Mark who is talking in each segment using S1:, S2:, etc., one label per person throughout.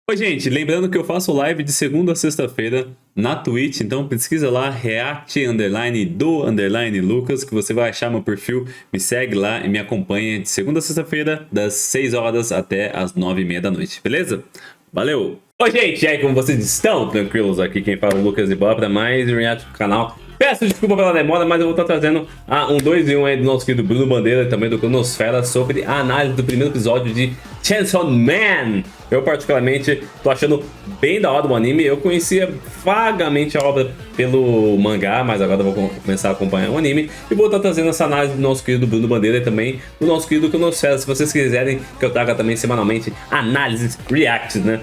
S1: Oi, gente, lembrando que eu faço live de segunda a sexta-feira na Twitch, então pesquisa lá, React_do_Lucas, que você vai achar meu perfil, me segue lá e me acompanha de segunda a sexta-feira, das 6 horas até as 9h30 da noite, beleza? Valeu! Oi, gente, e aí, como vocês estão? Tranquilos? Aqui quem fala é o Lucas e Bob para mais um React do canal. Peço desculpa pela demora, mas eu vou estar trazendo um 2 em 1 aí do nosso querido Bruno Bandeira e também do Cronosfera sobre a análise do primeiro episódio de Chainsaw Man. Eu particularmente tô achando bem da hora o anime. Eu conhecia vagamente a obra pelo mangá, mas agora eu vou começar a acompanhar o anime e vou estar trazendo essa análise do nosso querido Bruno Bandeira e também do nosso querido Cronosfera. Se vocês quiserem que eu traga também semanalmente análises, reacts, né,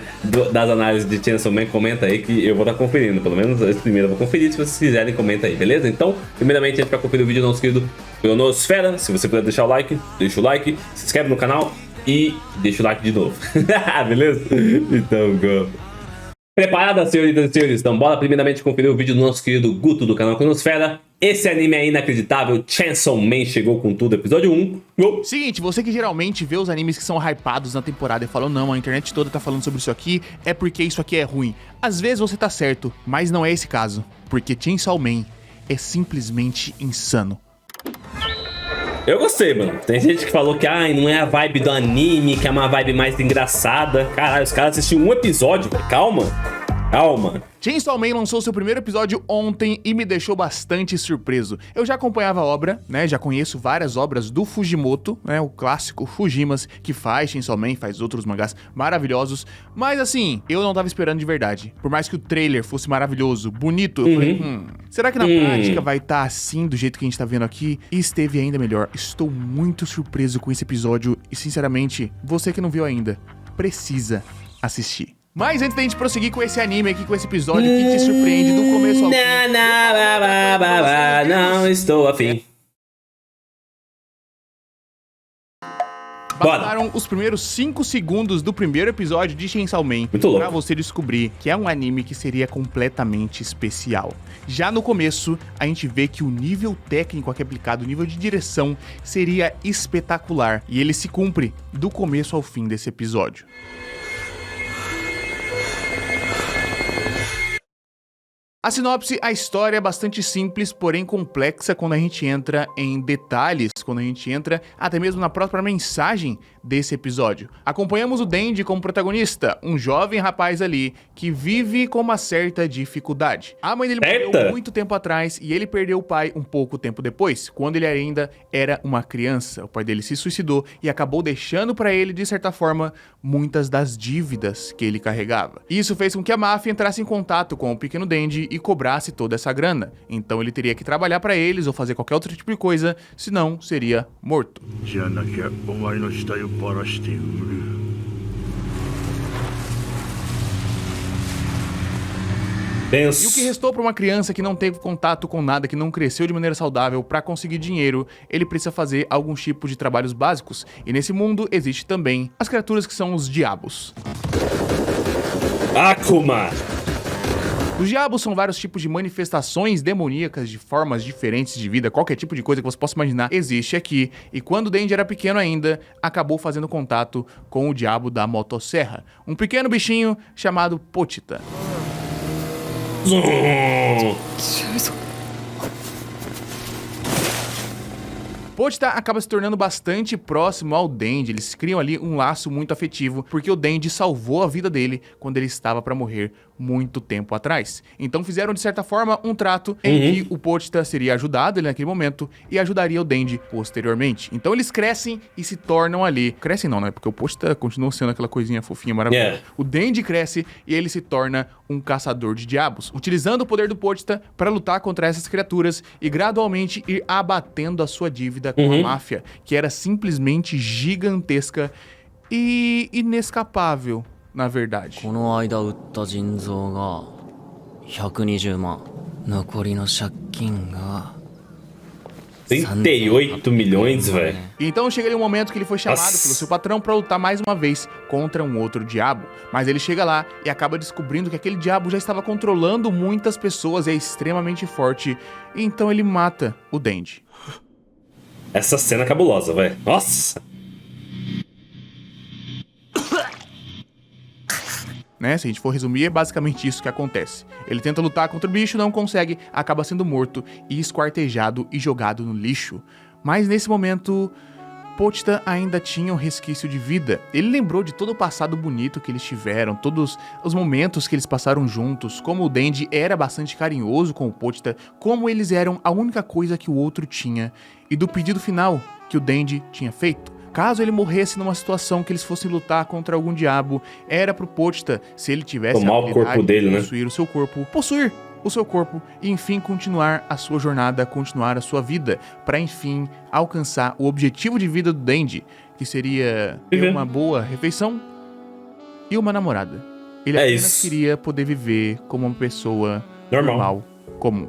S1: das análises de Chainsaw Man, comenta aí que eu vou estar conferindo. Pelo menos esse primeiro eu vou conferir. Se vocês quiserem, comenta aí, beleza? Então, primeiramente, a gente vai conferir o vídeo do nosso querido Cronosfera. Se você puder deixar o like, deixa o like, se inscreve no canal e deixa o like de novo. Beleza? Então, go. Preparadas, senhoritas e senhores? Então, bora primeiramente conferir o vídeo do nosso querido Guto do canal Cronosfera. Esse anime é inacreditável. Chainsaw Man chegou com tudo, episódio 1. Go.
S2: Seguinte, você que geralmente vê os animes que são hypados na temporada e fala, não, a internet toda tá falando sobre isso aqui, é porque isso aqui é ruim. Às vezes você tá certo, mas não é esse caso. Porque Chainsaw Man é simplesmente insano.
S1: Eu gostei, mano. Tem gente que falou que não é a vibe do anime, que é uma vibe mais engraçada. Caralho, os caras assistiram um episódio. Calma. Calma.
S2: Chainsaw Man lançou seu primeiro episódio ontem e me deixou bastante surpreso. Eu já acompanhava a obra, né, já conheço várias obras do Fujimoto, né, o clássico Fujimas, que faz Chainsaw Man, faz outros mangás maravilhosos, mas assim, eu não tava esperando de verdade. Por mais que o trailer fosse maravilhoso, bonito, eu falei, será que na prática vai estar assim, do jeito que a gente tá vendo aqui? E esteve ainda melhor. Estou muito surpreso com esse episódio e, sinceramente, você que não viu ainda, precisa assistir. Mas antes da gente prosseguir com esse anime aqui, com esse episódio que te surpreende do começo ao fim...
S1: Não estou afim.
S2: Bastaram os primeiros 5 segundos do primeiro episódio de Chainsaw Man pra você descobrir que é um anime que seria completamente especial. Já no começo, a gente vê que o nível técnico aqui aplicado, o nível de direção, seria espetacular. E ele se cumpre do começo ao fim desse episódio. A sinopse, a história é bastante simples, porém complexa quando a gente entra em detalhes, quando a gente entra até mesmo na própria mensagem desse episódio. Acompanhamos o Denji como protagonista, um jovem rapaz ali que vive com uma certa dificuldade. A mãe dele morreu muito tempo atrás e ele perdeu o pai um pouco tempo depois, quando ele ainda era uma criança. O pai dele se suicidou e acabou deixando para ele, de certa forma, muitas das dívidas que ele carregava. Isso fez com que a máfia entrasse em contato com o pequeno Denji e cobrasse toda essa grana. Então ele teria que trabalhar para eles ou fazer qualquer outro tipo de coisa, senão seria morto. E o que restou para uma criança que não teve contato com nada, que não cresceu de maneira saudável, para conseguir dinheiro, ele precisa fazer alguns tipos de trabalhos básicos. E nesse mundo existe também as criaturas que são os diabos.
S1: Akuma!
S2: Os diabos são vários tipos de manifestações demoníacas de formas diferentes de vida, qualquer tipo de coisa que você possa imaginar existe aqui, e quando o Denji era pequeno ainda, acabou fazendo contato com o diabo da motosserra, um pequeno bichinho chamado Pochita. Pochita acaba se tornando bastante próximo ao Denji, eles criam ali um laço muito afetivo, porque o Denji salvou a vida dele quando ele estava para morrer muito tempo atrás. Então fizeram de certa forma um trato em que o Pochita seria ajudado ali naquele momento e ajudaria o Denji posteriormente. Então eles crescem e se tornam ali. Crescem não, né? Porque o Pochita continua sendo aquela coisinha fofinha, maravilhosa. O Denji cresce e ele se torna um caçador de diabos, utilizando o poder do Pochita para lutar contra essas criaturas e gradualmente ir abatendo a sua dívida com a máfia, que era simplesmente gigantesca e inescapável, na verdade.
S1: 38 milhões, velho.
S2: Então chega ali um momento que ele foi chamado pelo seu patrão para lutar mais uma vez contra um outro diabo. Mas ele chega lá e acaba descobrindo que aquele diabo já estava controlando muitas pessoas e é extremamente forte. Então ele mata o Denji.
S1: Essa cena é cabulosa, velho. Nossa!
S2: né? Se a gente for resumir, é basicamente isso que acontece. Ele tenta lutar contra o bicho, não consegue, acaba sendo morto e esquartejado e jogado no lixo. Mas nesse momento, Pochita ainda tinha um resquício de vida. Ele lembrou de todo o passado bonito que eles tiveram, todos os momentos que eles passaram juntos, como o Denji era bastante carinhoso com o Pochita, como eles eram a única coisa que o outro tinha, e do pedido final que o Denji tinha feito. Caso ele morresse numa situação que eles fossem lutar contra algum diabo, era pro Pochita, se ele tivesse
S1: tomar o corpo dele, né?
S2: Possuir o seu corpo e enfim continuar a sua jornada, continuar a sua vida, para enfim alcançar o objetivo de vida do Denji, que seria ter uma boa refeição e uma namorada. Ele apenas queria poder viver como uma pessoa normal, comum,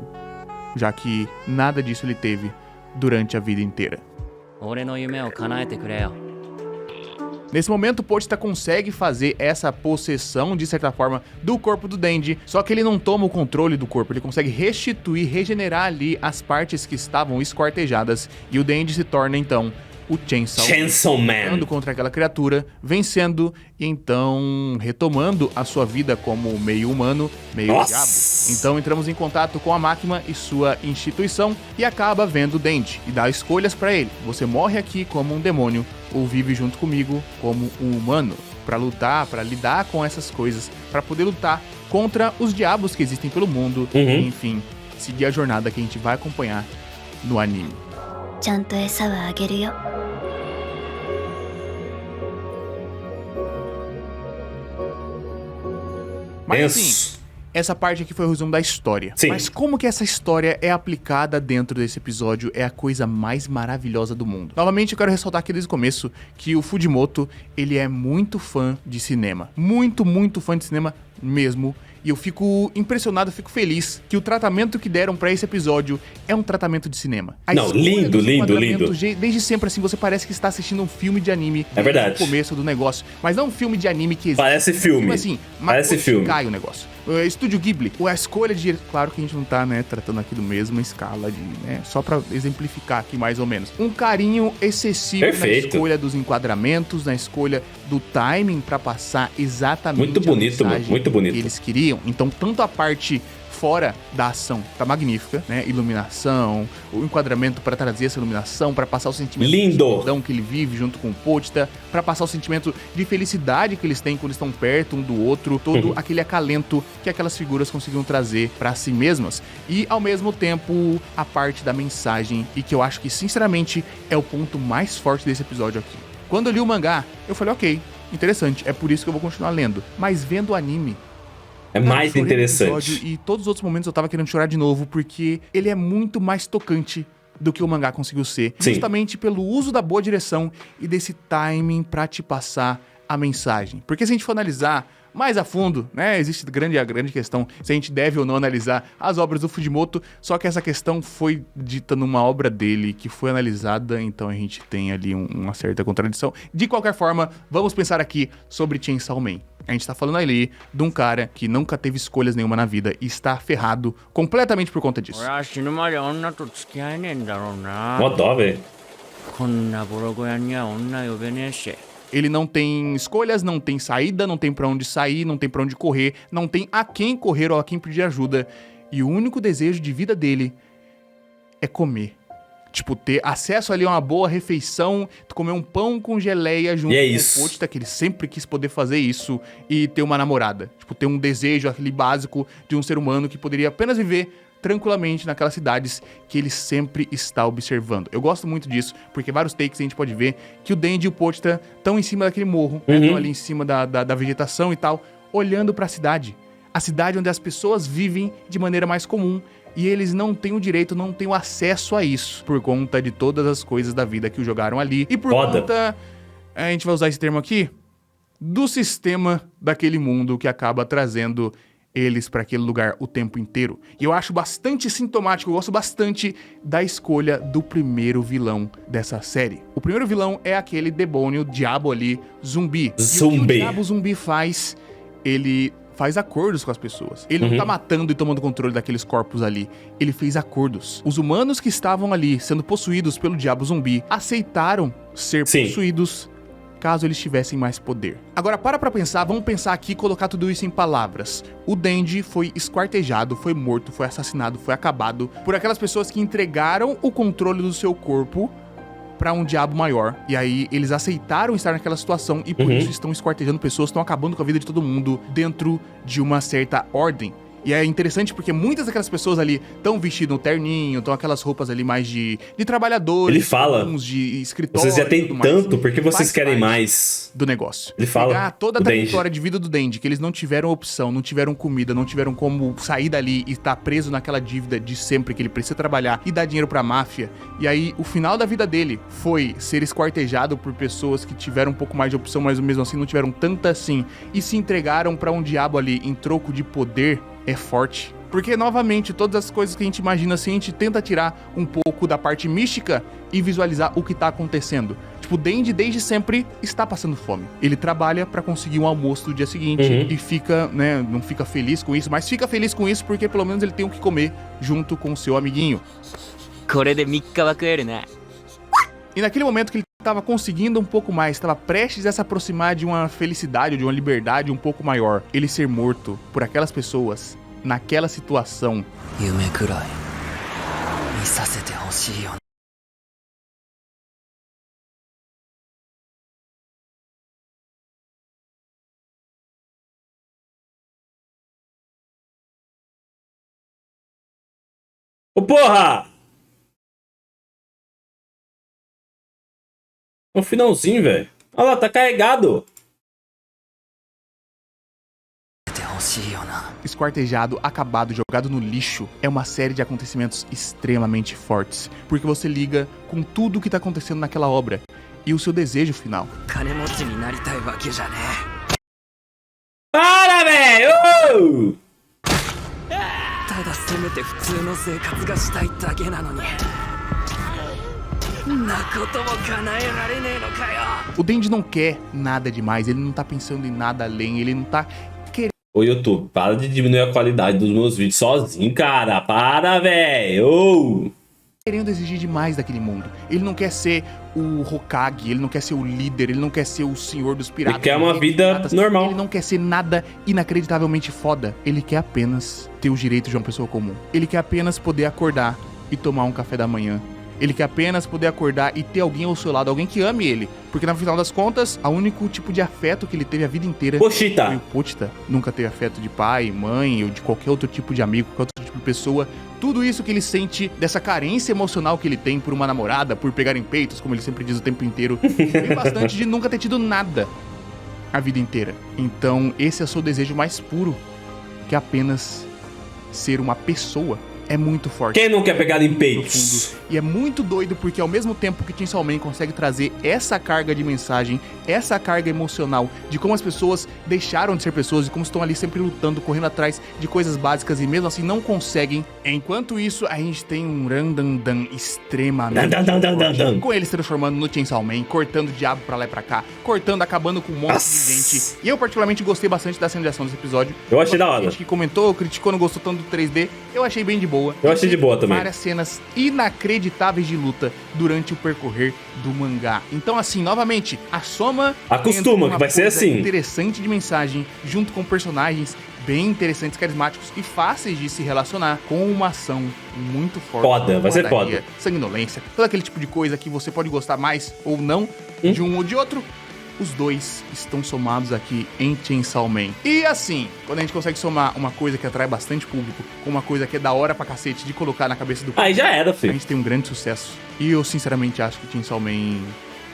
S2: já que nada disso ele teve durante a vida inteira. Nesse momento, o Pochita consegue fazer essa possessão, de certa forma, do corpo do Denji, só que ele não toma o controle do corpo, ele consegue restituir, regenerar ali as partes que estavam esquartejadas, e o Denji se torna, então, o Chainsaw Man, lutando contra aquela criatura, vencendo e então retomando a sua vida como meio humano, meio diabo. Então entramos em contato com a máquina e sua instituição e acaba vendo o Denji e dá escolhas pra ele. Você morre aqui como um demônio ou vive junto comigo como um humano, pra lutar, pra lidar com essas coisas, pra poder lutar contra os diabos que existem pelo mundo e, enfim, seguir a jornada que a gente vai acompanhar no anime. Mas assim, essa parte aqui foi o resumo da história. Sim. Mas como que essa história é aplicada dentro desse episódio é a coisa mais maravilhosa do mundo. Novamente, eu quero ressaltar aqui desde o começo que o Fujimoto, ele é muito fã de cinema. Muito, muito fã de cinema mesmo. E eu fico impressionado, fico feliz que o tratamento que deram pra esse episódio é um tratamento de cinema.
S1: Não, lindo, lindo, lindo.
S2: Desde sempre, assim, você parece que está assistindo um filme de anime.
S1: É verdade.
S2: No começo do negócio. Mas não um filme de anime que existe.
S1: Parece filme.
S2: Assim,
S1: parece filme.
S2: Cai o negócio. Estúdio Ghibli, a escolha de... Claro que a gente não tá, né, tratando aqui do mesma escala de, né, só pra exemplificar aqui mais ou menos. Um carinho excessivo na escolha dos enquadramentos, na escolha do timing pra passar exatamente
S1: muito bonito,
S2: a mensagem
S1: muito bonito
S2: que eles queriam. Então, tanto a parte fora da ação tá magnífica, né? Iluminação, o enquadramento para trazer essa iluminação, para passar o sentimento de solidão que ele vive junto com o Pochita, para passar o sentimento de felicidade que eles têm quando estão perto um do outro, todo aquele acalento que aquelas figuras conseguiam trazer para si mesmas. E ao mesmo tempo, a parte da mensagem, e que eu acho que sinceramente é o ponto mais forte desse episódio aqui. Quando eu li o mangá, eu falei, ok, interessante, é por isso que eu vou continuar lendo. Mas vendo o anime,
S1: é mais interessante.
S2: E todos os outros momentos eu tava querendo chorar de novo, porque ele é muito mais tocante do que o mangá conseguiu ser. Sim. Justamente pelo uso da boa direção e desse timing pra te passar a mensagem. Porque se a gente for analisar mais a fundo, né, existe a grande questão se a gente deve ou não analisar as obras do Fujimoto, só que essa questão foi dita numa obra dele, que foi analisada, então a gente tem ali uma certa contradição. De qualquer forma, vamos pensar aqui sobre Chainsaw Man. A gente tá falando ali de um cara que nunca teve escolhas nenhuma na vida e está ferrado completamente por conta disso.
S1: Mó dó, velho.
S2: Ele não tem escolhas, não tem saída, não tem pra onde sair, não tem pra onde correr, não tem a quem correr ou a quem pedir ajuda. E o único desejo de vida dele é comer. Tipo, ter acesso ali a uma boa refeição, comer um pão com geleia junto com o Pochita, que ele sempre quis poder fazer isso, e ter uma namorada. Tipo, ter um desejo, aquele básico de um ser humano que poderia apenas viver tranquilamente naquelas cidades que ele sempre está observando. Eu gosto muito disso, porque vários takes a gente pode ver que o Denji e o Pochita estão em cima daquele morro, né? Estão ali em cima da vegetação e tal, olhando para a cidade onde as pessoas vivem de maneira mais comum, e eles não têm o direito, não têm o acesso a isso, por conta de todas as coisas da vida que o jogaram ali, e por conta, a gente vai usar esse termo aqui, do sistema daquele mundo que acaba trazendo eles para aquele lugar o tempo inteiro. E eu acho bastante sintomático, eu gosto bastante da escolha do primeiro vilão dessa série. O primeiro vilão é aquele demônio, diabo ali, zumbi. E o que o diabo zumbi faz? Ele faz acordos com as pessoas. Ele não tá matando e tomando controle daqueles corpos ali. Ele fez acordos. Os humanos que estavam ali, sendo possuídos pelo diabo zumbi, aceitaram ser possuídos, caso eles tivessem mais poder. Agora para pensar, vamos pensar aqui e colocar tudo isso em palavras. O Denji foi esquartejado, foi morto, foi assassinado, foi acabado por aquelas pessoas que entregaram o controle do seu corpo pra um diabo maior. E aí eles aceitaram estar naquela situação e por isso estão esquartejando pessoas, estão acabando com a vida de todo mundo dentro de uma certa ordem. E é interessante porque muitas daquelas pessoas ali estão vestindo um terninho, estão aquelas roupas ali mais de trabalhadores.
S1: Ele fala,
S2: de escritório.
S1: vocês já têm tanto, por que vocês querem mais?
S2: Do negócio.
S1: Ele fala,
S2: pegar toda a trajetória de vida do Denji, que eles não tiveram opção, não tiveram comida, não tiveram como sair dali e estar preso naquela dívida de sempre que ele precisa trabalhar e dar dinheiro pra máfia. E aí, o final da vida dele foi ser esquartejado por pessoas que tiveram um pouco mais de opção, mas mesmo assim não tiveram tanta assim, e se entregaram pra um diabo ali em troco de poder. É forte. Porque, novamente, todas as coisas que a gente imagina assim, a gente tenta tirar um pouco da parte mística e visualizar o que tá acontecendo. Tipo, o Denji, desde sempre, está passando fome. Ele trabalha pra conseguir um almoço do dia seguinte e fica, né, não fica feliz com isso, mas fica feliz com isso porque pelo menos ele tem o que comer junto com o seu amiguinho. E naquele momento que ele estava conseguindo um pouco mais, estava prestes a se aproximar de uma felicidade, de uma liberdade um pouco maior, ele ser morto por aquelas pessoas, naquela situação.
S1: Ô, porra! No finalzinho, velho. Olha lá, tá carregado.
S2: Esquartejado, acabado, jogado no lixo, é uma série de acontecimentos extremamente fortes, porque você liga com tudo o que tá acontecendo naquela obra e o seu desejo final.
S1: Para, velho!
S2: O Denji não quer nada demais, ele não tá pensando em nada além, ele não tá
S1: Ô, YouTube, para de diminuir a qualidade dos meus vídeos sozinho, cara. Para, velho.
S2: querendo exigir demais daquele mundo. Ele não quer ser o Hokage, ele não quer ser o líder, ele não quer ser o senhor dos piratas.
S1: Ele quer uma vida normal.
S2: Ele não quer ser nada inacreditavelmente foda. Ele quer apenas ter os direitos de uma pessoa comum. Ele quer apenas poder acordar e tomar um café da manhã. Ele quer apenas poder acordar e ter alguém ao seu lado, alguém que ame ele. Porque, no final das contas, o único tipo de afeto que ele teve a vida inteira
S1: Pochita.
S2: foi o Pochita. Nunca teve afeto de pai, mãe ou de qualquer outro tipo de amigo, qualquer outro tipo de pessoa. Tudo isso que ele sente, dessa carência emocional que ele tem por uma namorada, por pegar em peitos, como ele sempre diz o tempo inteiro, vem bastante de nunca ter tido nada a vida inteira. Então, esse é o seu desejo mais puro, que é apenas ser uma pessoa. É muito forte.
S1: Quem não quer pegar em peitos?
S2: E é muito doido porque ao mesmo tempo que Chainsaw Man consegue trazer essa carga de mensagem, essa carga emocional de como as pessoas deixaram de ser pessoas e como estão ali sempre lutando, correndo atrás de coisas básicas e mesmo assim não conseguem. Enquanto isso, a gente tem um Randandan extremamente forte, com ele se transformando no Chainsaw Man, cortando o diabo pra lá e pra cá, cortando, acabando com um monte de gente. E eu particularmente gostei bastante da cena de ação desse episódio.
S1: Eu achei da hora.
S2: Gente que comentou, criticou, não gostou tanto do 3D, eu achei bem de boa.
S1: Eu achei de boa também.
S2: Várias cenas inacreditáveis de luta durante o percorrer do mangá. Então, assim, novamente, a soma...
S1: Acostuma, que vai ser assim.
S2: Interessante de mensagem, junto com personagens bem interessantes, carismáticos e fáceis de se relacionar, com uma ação muito forte.
S1: Foda, vai ser foda.
S2: Sanguinolência, todo aquele tipo de coisa que você pode gostar mais ou não de um ou de outro. Os dois estão somados aqui em Chainsaw Man. E assim, quando a gente consegue somar uma coisa que atrai bastante público com uma coisa que é da hora pra cacete de colocar na cabeça do público,
S1: aí já era,
S2: a
S1: filho.
S2: gente tem um grande sucesso. E eu sinceramente acho que Chainsaw Man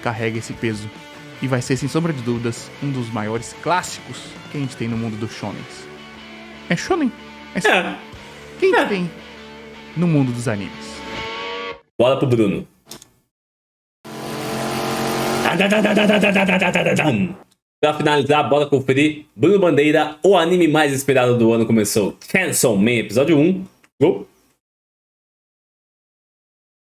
S2: carrega esse peso. E vai ser, sem sombra de dúvidas, um dos maiores clássicos que a gente tem no mundo dos shonens. É shonen? Quem tem no mundo dos animes?
S1: Bola pro Bruno. Pra finalizar, bora conferir Bruno Bandeira, o anime mais esperado do ano começou. Chainsaw Man, episódio 1. Go!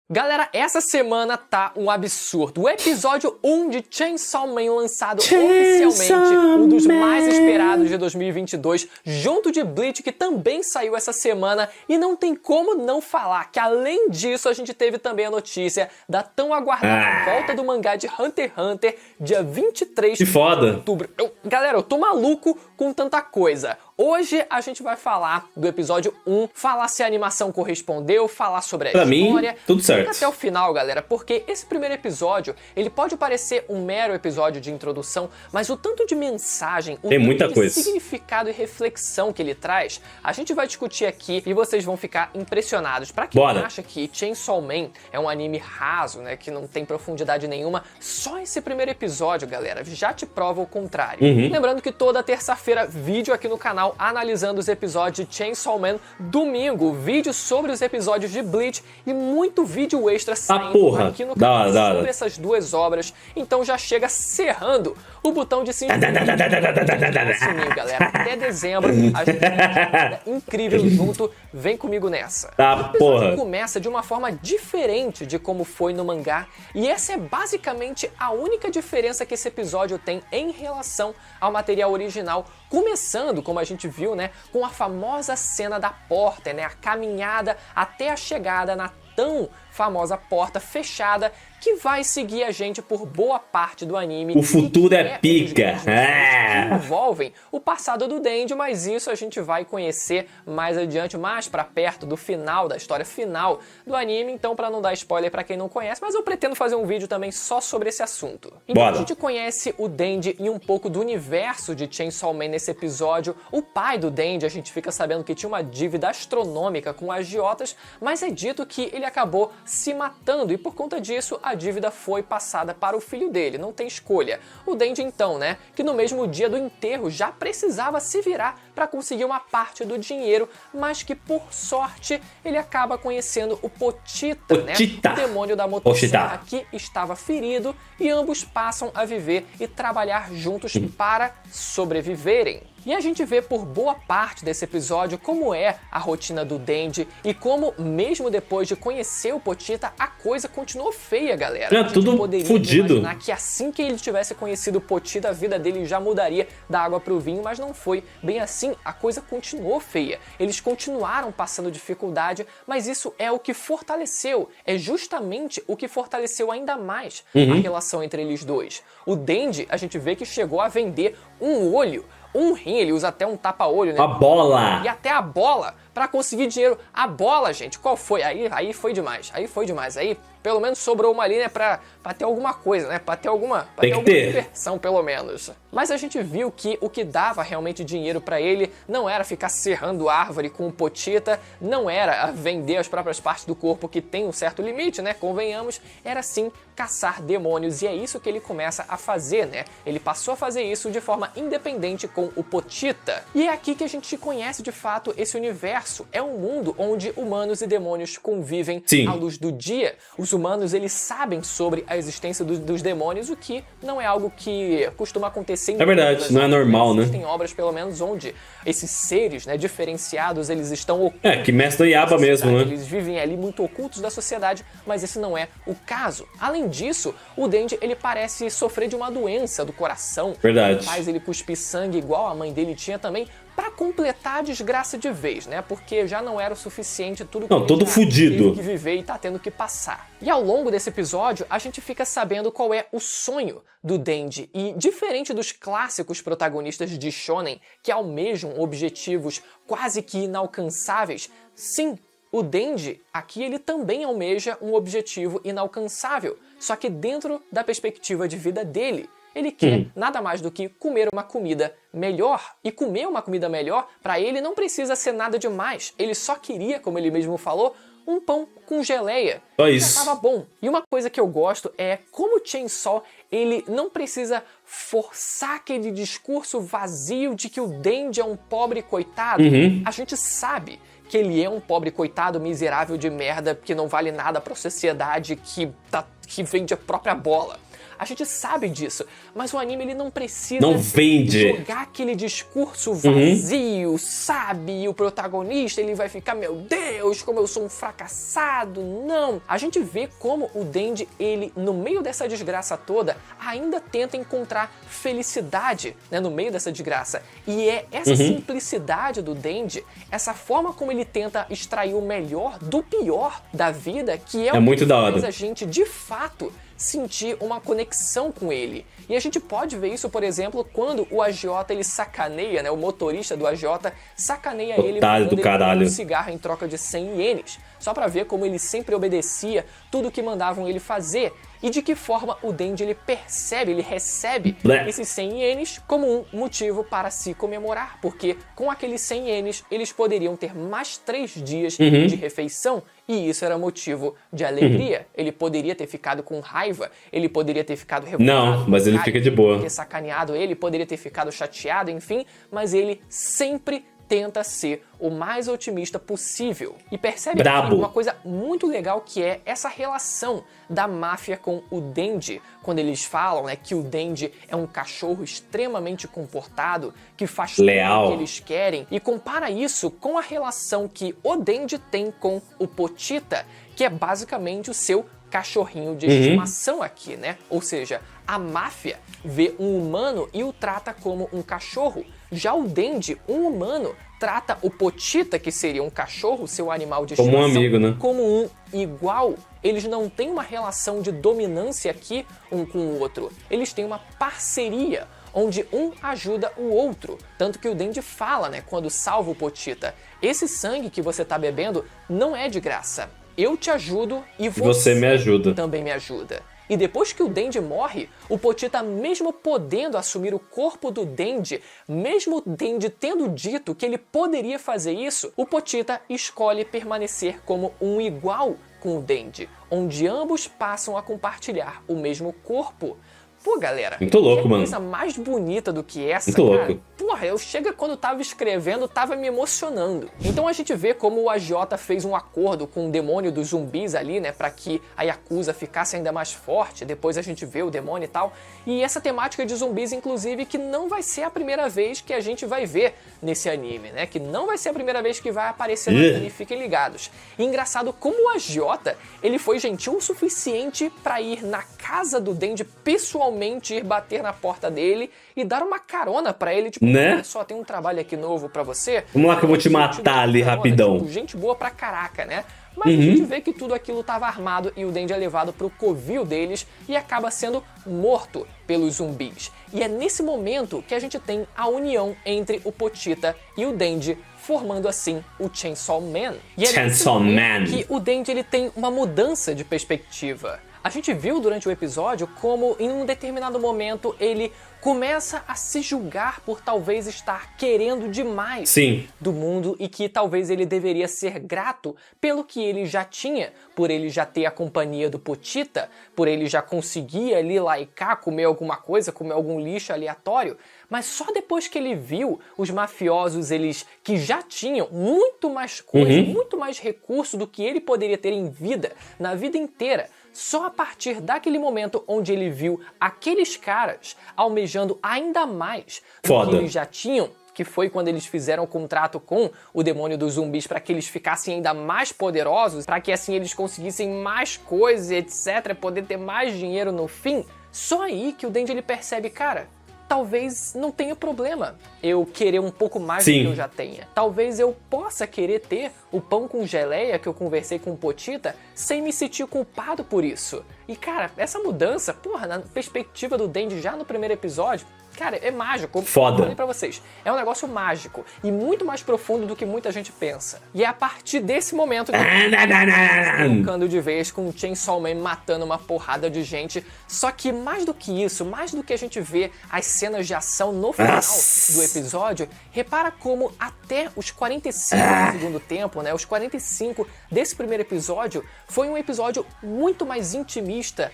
S3: Galera, essa semana tá um absurdo. O episódio 1 de Chainsaw Man lançado oficialmente, um dos mais esperados de 2022, junto de Bleach, que também saiu essa semana, e não tem como não falar que além disso a gente teve também a notícia da tão aguardada volta do mangá de Hunter x Hunter, dia 23
S1: Que foda.
S3: de outubro. Galera, eu tô maluco com tanta coisa. Hoje a gente vai falar do episódio 1, falar se a animação correspondeu, falar sobre a
S1: Pra
S3: história.
S1: mim, tudo certo.
S3: Fica até o final, galera, porque esse primeiro episódio, ele pode parecer um mero episódio de introdução, mas o tanto de mensagem, o
S1: Tem
S3: tanto
S1: muita
S3: de
S1: coisa.
S3: significado e reflexão que ele traz, a gente vai discutir aqui e vocês vão ficar impressionados. Pra quem
S1: Bora.
S3: acha que Chainsaw Man é um anime raso, né, que não tem profundidade nenhuma, só esse primeiro episódio, galera, já te prova o contrário. Lembrando que toda terça-feira, vídeo aqui no canal analisando os episódios de Chainsaw Man. Domingo, vídeo sobre os episódios de Bleach e muito vídeo extra saindo
S1: porra.
S3: aqui no
S1: Da
S3: canal
S1: hora, da hora.
S3: sobre essas duas obras. Então já chega serrando o botão de se inscrever no sininho, galera. Até dezembro a gente tem uma jornada incrível junto. Vem comigo nessa.
S1: Tá,
S3: O episódio
S1: porra.
S3: começa de uma forma diferente de como foi no mangá, e essa é basicamente a única diferença que esse episódio tem em relação ao material original, começando, como a gente viu, né, com a famosa cena da porta, né, a caminhada até a chegada na tão famosa porta fechada que vai seguir a gente por boa parte do anime.
S1: O futuro
S3: e
S1: é
S3: que um dos
S1: pica.
S3: grandes mistérios que envolvem o passado do Denji, mas isso a gente vai conhecer mais adiante, mais pra perto do final, da história final do anime, então pra não dar spoiler pra quem não conhece, mas eu pretendo fazer um vídeo também só sobre esse assunto. Então
S1: Bora.
S3: a gente conhece o Denji e um pouco do universo de Chainsaw Man nesse episódio. O pai do Denji, a gente fica sabendo que tinha uma dívida astronômica com agiotas, mas é dito que ele acabou se matando e por conta disso a dívida foi passada para o filho dele, não tem escolha. O Denji então, né, que no mesmo dia do enterro já precisava se virar para conseguir uma parte do dinheiro, mas que por sorte ele acaba conhecendo o Pochita, né,
S1: Pochita.
S3: o demônio da motosserra que estava ferido, e ambos passam a viver e trabalhar juntos para sobreviverem. E a gente vê por boa parte desse episódio como é a rotina do Denji e como, mesmo depois de conhecer o Pochita, a coisa continuou feia, galera.
S1: É,
S3: A gente
S1: tudo
S3: poderia
S1: fudido.
S3: imaginar que assim que ele tivesse conhecido o Pochita, a vida dele já mudaria da água pro vinho, mas não foi bem assim. A coisa continuou feia. Eles continuaram passando dificuldade, mas isso é o que fortaleceu, é justamente o que fortaleceu ainda mais a relação entre eles dois. O Denji, a gente vê que chegou a vender um olho, um rim, ele usa até um tapa-olho, né?
S1: A bola.
S3: E até a bola pra conseguir dinheiro. A bola, gente, qual foi? Aí foi demais. Aí foi demais. Aí pelo menos sobrou uma ali, né, pra ter alguma coisa, né? Pra ter alguma,
S1: Tem que ter.
S3: diversão, pelo menos. Mas a gente viu que o que dava realmente dinheiro pra ele não era ficar serrando árvore com o Pochita, não era vender as próprias partes do corpo, que tem um certo limite, né? Convenhamos, era sim caçar demônios, e é isso que ele começa a fazer, né? Ele passou a fazer isso de forma independente com o Pochita. E é aqui que a gente conhece de fato esse universo. É um mundo onde humanos e demônios convivem
S1: Sim.
S3: à luz do dia. Os humanos, eles sabem sobre a existência dos demônios, o que não é algo que costuma acontecer em
S1: É verdade,
S3: todas as
S1: não é
S3: obras.
S1: normal, né?
S3: Existem obras, pelo menos, onde esses seres, né, diferenciados, eles estão ocultos.
S1: É, que mestre Yaba mesmo, né?
S3: Eles vivem ali muito ocultos da sociedade, mas esse não é o caso. Além disso, o Denji, ele parece sofrer de uma doença do coração.
S1: Verdade.
S3: Faz ele cuspir sangue igual a mãe dele tinha também, pra completar a desgraça de vez, né? Porque já não era o suficiente tudo que
S1: Não,
S3: ele
S1: todo
S3: já
S1: fudido.
S3: teve que viver e tá tendo que passar. E ao longo desse episódio, a gente fica sabendo qual é o sonho do Denji. E diferente dos clássicos protagonistas de shonen, que almejam objetivos quase que inalcançáveis, sim, o Denji, aqui ele também almeja um objetivo inalcançável, só que dentro da perspectiva de vida dele. Ele quer nada mais do que comer uma comida melhor. E comer uma comida melhor, para ele, não precisa ser nada demais. Ele só queria, como ele mesmo falou, um pão com geleia.
S1: Só isso.
S3: Já tava bom. E uma coisa que eu gosto é como o Chainsaw, ele não precisa forçar aquele discurso vazio de que o Denji é um pobre coitado. A gente sabe que ele é um pobre coitado miserável de merda que não vale nada pra sociedade, que vende a própria bola. A gente sabe disso, mas o anime ele não precisa
S1: Não vende.
S3: jogar aquele discurso vazio, sabe? E o protagonista ele vai ficar, meu Deus, como eu sou um fracassado. Não, a gente vê como o Denji, ele no meio dessa desgraça toda, ainda tenta encontrar felicidade, né, no meio dessa desgraça. E é essa simplicidade do Denji, essa forma como ele tenta extrair o melhor do pior da vida, que é o
S1: muito
S3: que
S1: da
S3: faz
S1: hora.
S3: a gente de fato sentir uma conexão com ele. E a gente pode ver isso, por exemplo, quando o agiota ele sacaneia, né, o motorista do agiota sacaneia ele,
S1: Otário do
S3: mandando ele
S1: caralho.
S3: um cigarro em troca de 100 ienes, só pra ver como ele sempre obedecia tudo que mandavam ele fazer. E de que forma o Denji ele percebe, ele recebe esses 100 ienes como um motivo para se comemorar, porque com aqueles 100 ienes eles poderiam ter mais 3 dias de refeição, e isso era motivo de alegria. Ele poderia ter ficado com raiva, ele poderia ter ficado revoltado.
S1: Não, mas ele fica de boa.
S3: Ter sacaneado ele, poderia ter ficado chateado, enfim, mas ele sempre tenta ser o mais otimista possível. E percebe aqui uma coisa muito legal, que é essa relação da máfia com o Denji, quando eles falam, né, que o Denji é um cachorro extremamente comportado, que faz
S1: leal,
S3: tudo o que eles querem, e compara isso com a relação que o Denji tem com o Pochita, que é basicamente o seu cachorrinho de estimação aqui, né? Ou seja, a máfia vê um humano e o trata como um cachorro. Já o Denji, um humano, trata o Pochita, que seria um cachorro, seu animal de estimação,
S1: como um amigo, né?
S3: Como um igual. Eles não têm uma relação de dominância aqui um com o outro. Eles têm uma parceria, onde um ajuda o outro. Tanto que o Denji fala, né, quando salva o Pochita, esse sangue que você tá bebendo não é de graça. Eu te ajudo e você
S1: me ajuda.
S3: Também me ajuda. E depois que o Denji morre, o Pochita, mesmo podendo assumir o corpo do Denji, mesmo o Denji tendo dito que ele poderia fazer isso, o Pochita escolhe permanecer como um igual com o Denji, onde ambos passam a compartilhar o mesmo corpo. Pô, galera,
S1: muito louco,
S3: que
S1: mano.
S3: Coisa mais bonita do que essa,
S1: muito
S3: cara.
S1: Louco.
S3: Porra, eu chego quando tava escrevendo, tava me emocionando. Então a gente vê como o agiota fez um acordo com o demônio dos zumbis ali, né, pra que a Yakuza ficasse ainda mais forte. Depois a gente vê o demônio e tal. E essa temática de zumbis, inclusive, que não vai ser a primeira vez que a gente vai ver nesse anime, né, que não vai ser a primeira vez que vai aparecer no anime, fiquem ligados. E engraçado como o agiota, ele foi gentil o suficiente pra ir na casa do Denji pessoalmente, ir bater na porta dele e dar uma carona pra ele, tipo,
S1: né?
S3: Olha só, tem um trabalho aqui novo pra você.
S1: Vamos lá que eu vou te matar ali rapidão.
S3: Tipo, gente boa pra caraca, né? Mas a gente vê que tudo aquilo tava armado e o Denji é levado pro covil deles e acaba sendo morto pelos zumbis. E é nesse momento que a gente tem a união entre o Pochita e o Denji, formando assim o Chainsaw Man. E é
S1: Chainsaw Man
S3: que o Denji ele tem uma mudança de perspectiva. A gente viu durante o episódio como em um determinado momento ele começa a se julgar por talvez estar querendo demais do mundo e que talvez ele deveria ser grato pelo que ele já tinha, por ele já ter a companhia do Pochita, por ele já conseguir ali lá e cá comer alguma coisa, comer algum lixo aleatório, mas só depois que ele viu os mafiosos, eles que já tinham muito mais coisa, muito mais recurso do que ele poderia ter em vida, na vida inteira, só a partir daquele momento onde ele viu aqueles caras almejando ainda mais do que eles já tinham, que foi quando eles fizeram o contrato com o demônio dos zumbis para que eles ficassem ainda mais poderosos, para que assim eles conseguissem mais coisas, etc, poder ter mais dinheiro no fim. Só aí que o Denji ele percebe, cara, talvez não tenha problema eu querer um pouco mais do que eu já tenha. Talvez eu possa querer ter o pão com geleia que eu conversei com o Pochita sem me sentir culpado por isso. E cara, essa mudança, porra, na perspectiva do Denji já no primeiro episódio, cara, é mágico.
S1: Foda.
S3: Eu falei pra vocês, é um negócio mágico e muito mais profundo do que muita gente pensa. E é a partir desse momento que colocando de vez com o Chainsaw Man matando uma porrada de gente. Só que mais do que isso, mais do que a gente vê as cenas de ação no final do episódio, repara como até os 45 do segundo tempo, né, os 45 desse primeiro episódio, foi um episódio muito mais intimista,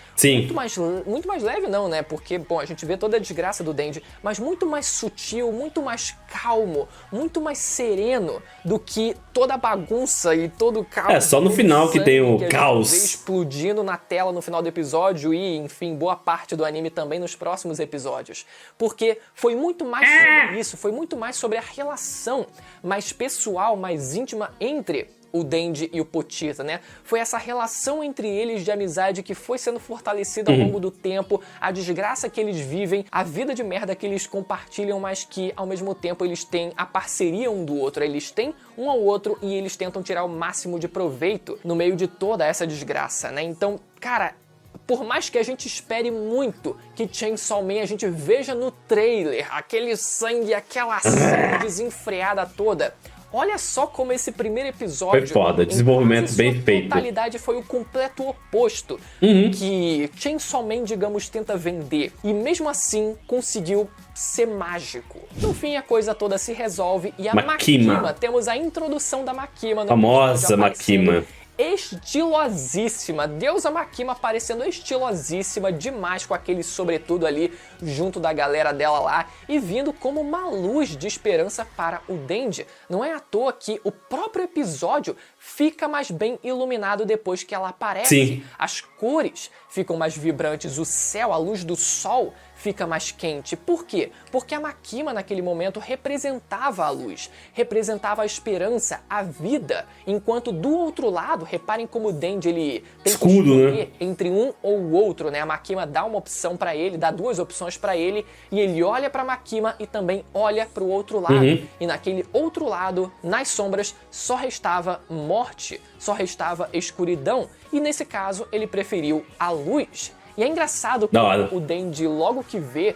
S3: muito mais leve não, né, porque, bom, a gente vê toda a desgraça do Denji Dende, mas muito mais sutil, muito mais calmo, muito mais sereno do que toda a bagunça e todo o caos.
S1: É, só no final que tem o
S3: que a
S1: caos.
S3: gente vê explodindo na tela no final do episódio e, enfim, boa parte do anime também nos próximos episódios. Porque foi muito mais sobre isso, foi muito mais sobre a relação mais pessoal, mais íntima entre o Dende e o Pochita, né? Foi essa relação entre eles de amizade que foi sendo fortalecida ao longo do tempo, a desgraça que eles vivem, a vida de merda que eles compartilham, mas que ao mesmo tempo eles têm a parceria um do outro, eles têm um ao outro e eles tentam tirar o máximo de proveito no meio de toda essa desgraça, né? Então, cara, por mais que a gente espere muito que Chainsaw Man a gente veja no trailer aquele sangue, aquela ação desenfreada toda, olha só como esse primeiro episódio...
S1: Foi foda, desenvolvimento bem feito.
S3: A totalidade foi o completo oposto que Chainsaw Man, digamos, tenta vender. E mesmo assim, conseguiu ser mágico. No fim, a coisa toda se resolve e a Makima, temos a introdução da Makima.
S1: Famosa Makima.
S3: Estilosíssima, deusa Makima aparecendo estilosíssima demais com aquele sobretudo ali junto da galera dela lá e vindo como uma luz de esperança para o Dende. Não é à toa que o próprio episódio fica mais bem iluminado depois que ela aparece.
S1: Sim.
S3: As cores ficam mais vibrantes, o céu, a luz do sol fica mais quente. Por quê? Porque a Makima naquele momento representava a luz, representava a esperança, a vida, enquanto do outro lado, reparem como o Dende ele tem
S1: escudo,
S3: que escolher,
S1: né?
S3: Entre um ou o outro, né? A Makima dá uma opção pra ele, dá duas opções pra ele, e ele olha pra Makima e também olha pro outro lado. E naquele outro lado, nas sombras, só restava morte, só restava escuridão, e nesse caso ele preferiu a luz. E é engraçado que o Dende, logo que vê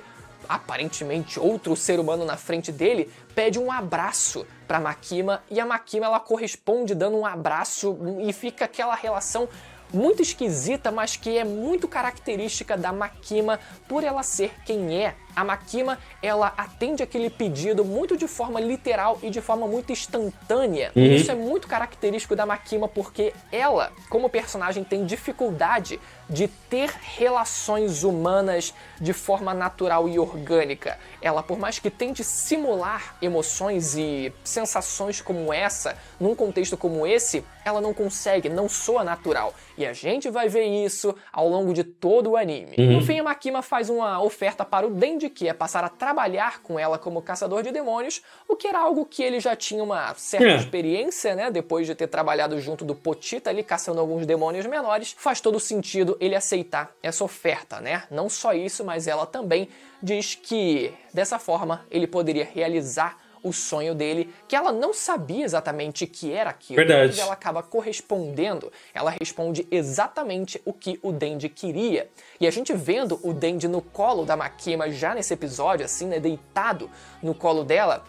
S3: aparentemente outro ser humano na frente dele, pede um abraço pra Makima, e a Makima ela corresponde dando um abraço e fica aquela relação muito esquisita, mas que é muito característica da Makima por ela ser quem é. A Makima, ela atende aquele pedido muito de forma literal e de forma muito instantânea. E isso é muito característico da Makima porque ela, como personagem, tem dificuldade de ter relações humanas de forma natural e orgânica. Ela, por mais que tente simular emoções e sensações como essa, num contexto como esse, ela não consegue, não soa natural. E a gente vai ver isso ao longo de todo o anime. No fim, a Makima faz uma oferta para o Dende, que é passar a trabalhar com ela como caçador de demônios, o que era algo que ele já tinha uma certa experiência, né? Depois de ter trabalhado junto do Pochita ali, caçando alguns demônios menores, faz todo sentido ele aceitar essa oferta, né? Não só isso, mas ela também diz que, dessa forma, ele poderia realizar o sonho dele, que ela não sabia exatamente o que era aquilo.
S1: Verdade.
S3: Mas ela acaba correspondendo, ela responde exatamente o que o Dende queria. E a gente vendo o Dende no colo da Makima já nesse episódio, assim, né, deitado no colo dela,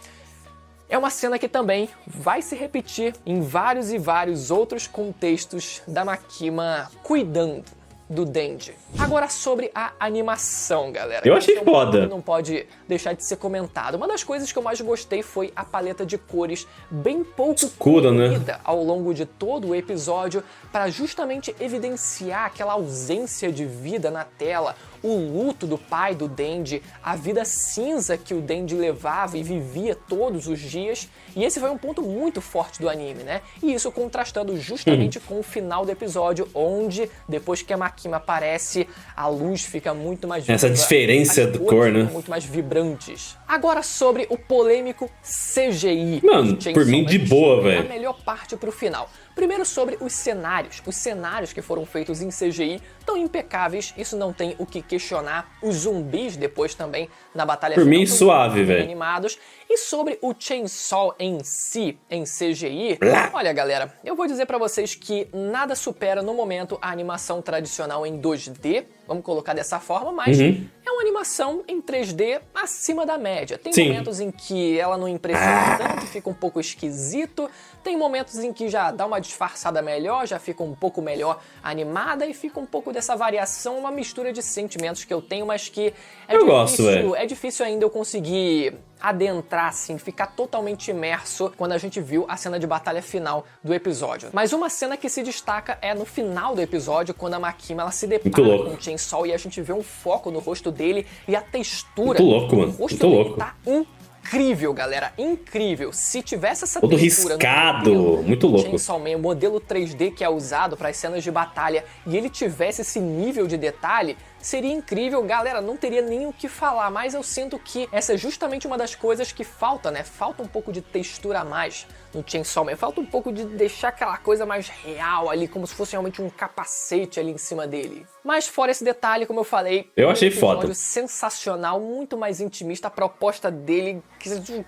S3: é uma cena que também vai se repetir em vários e vários outros contextos da Makima cuidando do Dende. Agora sobre a animação, galera.
S1: Eu achei foda.
S3: Não pode deixar de ser comentado. Uma das coisas que eu mais gostei foi a paleta de cores bem pouco
S1: escura, né?
S3: Ao longo de todo o episódio, para justamente evidenciar aquela ausência de vida na tela, o luto do pai do Dende, a vida cinza que o Dende levava e vivia todos os dias. E esse foi um ponto muito forte do anime, né? E isso contrastando justamente com o final do episódio, onde, depois que a Makima aparece, a luz fica muito mais viva.
S1: Essa diferença
S3: as
S1: do
S3: cores
S1: cor, né?
S3: ficam muito mais vibrantes. Agora sobre o polêmico CGI.
S1: Mano, por mim de boa, velho.
S3: A melhor parte pro final. Primeiro sobre os cenários. Os cenários que foram feitos em CGI estão impecáveis, isso não tem o que questionar. Os zumbis depois também na batalha
S1: por
S3: final
S1: mim, suave, velho.
S3: Animados. E sobre o Chainsaw em si, em CGI, olha galera, eu vou dizer pra vocês que nada supera no momento a animação tradicional em 2D, vamos colocar dessa forma, mas é uma animação em 3D acima da média. Tem momentos em que ela não impressiona tanto, fica um pouco esquisito, tem momentos em que já dá uma disfarçada melhor, já fica um pouco melhor animada e fica um pouco dessa variação, uma mistura de sentimentos que eu tenho, mas que é difícil ainda eu conseguir adentrar, assim, ficar totalmente imerso quando a gente viu a cena de batalha final do episódio. Mas uma cena que se destaca é no final do episódio, quando a Makima ela se depara com o Chainsaw e a gente vê um foco no rosto dele e a textura do rosto dele tá incrível, galera, incrível. Se tivesse essa
S1: todo
S3: textura
S1: riscado, muito louco.
S3: Chainsaw Man, o modelo 3D que é usado para as cenas de batalha, e ele tivesse esse nível de detalhe, seria incrível, galera, não teria nem o que falar, mas eu sinto que essa é justamente uma das coisas que falta, né? Falta um pouco de textura a mais no Chainsaw Man, falta um pouco de deixar aquela coisa mais real ali, como se fosse realmente um capacete ali em cima dele. Mas fora esse detalhe, como eu falei,
S1: eu achei foda.
S3: Sensacional, muito mais intimista, a proposta dele,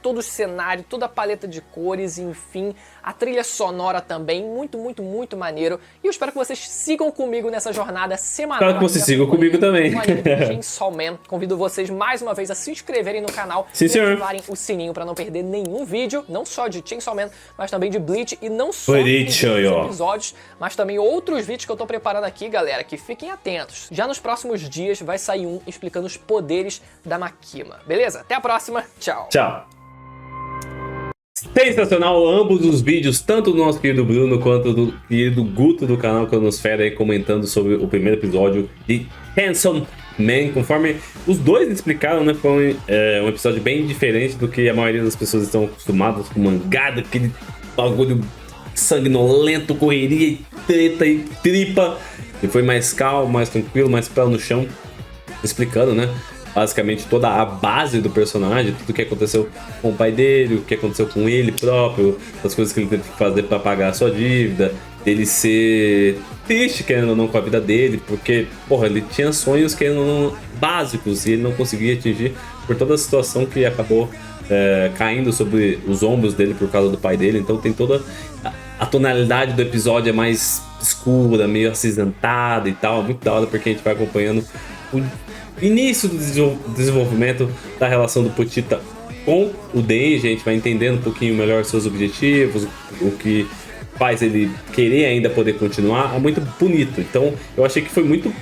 S3: todo o cenário, toda a paleta de cores, enfim, a trilha sonora também, muito maneiro. E eu espero que vocês sigam comigo nessa jornada semanal.
S1: Espero que vocês sigam comigo também.
S3: Chainsaw Man. Convido vocês mais uma vez a se inscreverem no canal
S1: e
S3: ativarem o sininho para não perder nenhum vídeo, não só de Chainsaw Man, mas também de Bleach, e não só dos episódios, mas também outros vídeos que eu tô preparando aqui, galera, que fiquem atentos. Já nos próximos dias vai sair um explicando os poderes da Makima, beleza? Até a próxima, tchau!
S1: Tchau! Sensacional ambos os vídeos, tanto do nosso querido Bruno quanto do querido Guto do canal Cronosfera aí comentando sobre o primeiro episódio de Chainsaw Man. Conforme os dois explicaram, né, foi um episódio bem diferente do que a maioria das pessoas estão acostumadas com mangá, aquele bagulho sanguinolento, correria e treta e tripa. E foi mais calmo, mais tranquilo, mais pé no chão, explicando, né, basicamente toda a base do personagem, tudo o que aconteceu com o pai dele, o que aconteceu com ele próprio, as coisas que ele teve que fazer para pagar a sua dívida, dele ser triste, querendo ou não, com a vida dele, porque, porra, ele tinha sonhos, querendo ou não, básicos, e ele não conseguia atingir por toda a situação que acabou caindo sobre os ombros dele por causa do pai dele. Então tem toda a tonalidade do episódio é mais escura, meio acinzentada e tal, muito da hora, porque a gente vai acompanhando o início do desenvolvimento da relação do Pochita com o Denji. A gente vai entendendo um pouquinho melhor seus objetivos, o que faz ele querer ainda poder continuar. É muito bonito, então eu achei que foi muito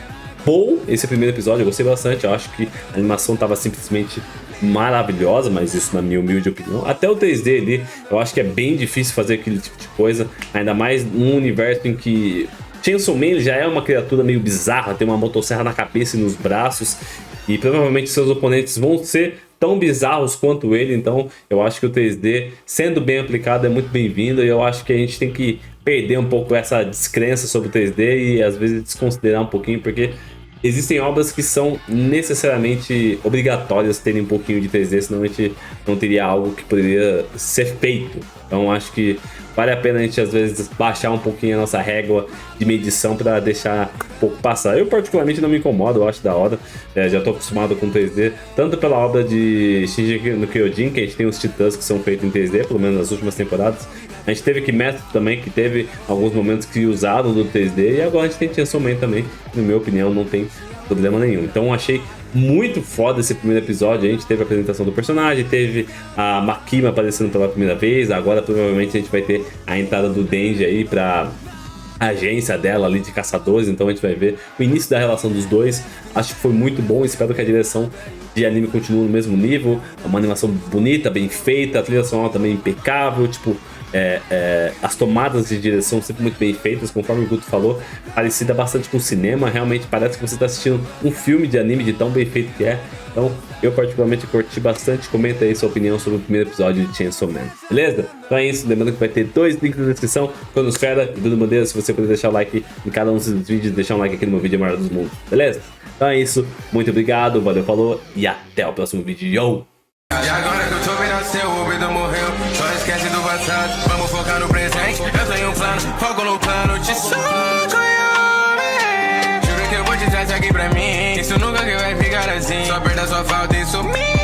S1: bom esse primeiro episódio, eu gostei bastante. Eu acho que a animação estava simplesmente maravilhosa, mas isso na minha humilde opinião. Até o 3D ali, eu acho que é bem difícil fazer aquele tipo de coisa, ainda mais num universo em que Chainsaw Man já é uma criatura meio bizarra, tem uma motosserra na cabeça e nos braços, e provavelmente seus oponentes vão ser tão bizarros quanto ele. Então eu acho que o 3D, sendo bem aplicado, é muito bem-vindo, e eu acho que a gente tem que perder um pouco essa descrença sobre o 3D e às vezes desconsiderar um pouquinho, porque existem obras que são necessariamente obrigatórias terem um pouquinho de 3D, senão a gente não teria algo que poderia ser feito. Então acho que vale a pena a gente às vezes baixar um pouquinho a nossa régua de medição para deixar um pouco passar. Eu particularmente não me incomodo, eu acho da hora, já tô acostumado com 3D, tanto pela obra de Shingeki no Kyojin, que a gente tem os titãs que são feitos em 3D, pelo menos nas últimas temporadas. A gente teve Kimetsu também, que teve alguns momentos que usaram do 3D, e agora a gente tem Chainsaw Man também, que, na minha opinião, não tem problema nenhum. Então achei muito foda esse primeiro episódio. A gente teve a apresentação do personagem, teve a Makima aparecendo pela primeira vez, agora provavelmente a gente vai ter a entrada do Denji aí pra agência dela ali de caçadores, então a gente vai ver o início da relação dos dois. Acho que foi muito bom, espero que a direção de anime continue no mesmo nível, uma animação bonita, bem feita, a trilha sonora também impecável, tipo, as tomadas de direção sempre muito bem feitas, conforme o Guto falou, parecida bastante com o cinema, realmente parece que você está assistindo um filme de anime de tão bem feito que é. Então eu particularmente curti bastante. Comenta aí sua opinião sobre o primeiro episódio de Chainsaw Man, beleza? Então é isso, lembrando que vai ter 2 links na descrição, Cronosfera e Bruno Bandeira. Se você puder deixar o like em cada um dos vídeos, deixar um like aqui no meu vídeo, é o maior dos mundos, beleza? Então é isso, muito obrigado, valeu, falou e até o próximo vídeo. Yo!
S4: E agora que eu tô bem, nasceu, o vida morreu. Só esquece do passado, vamos focar no presente. Eu tenho um plano, foco no plano, te soco, juro que eu vou te trazer aqui pra mim. Isso nunca que vai ficar assim, só perda, só falta e sumir.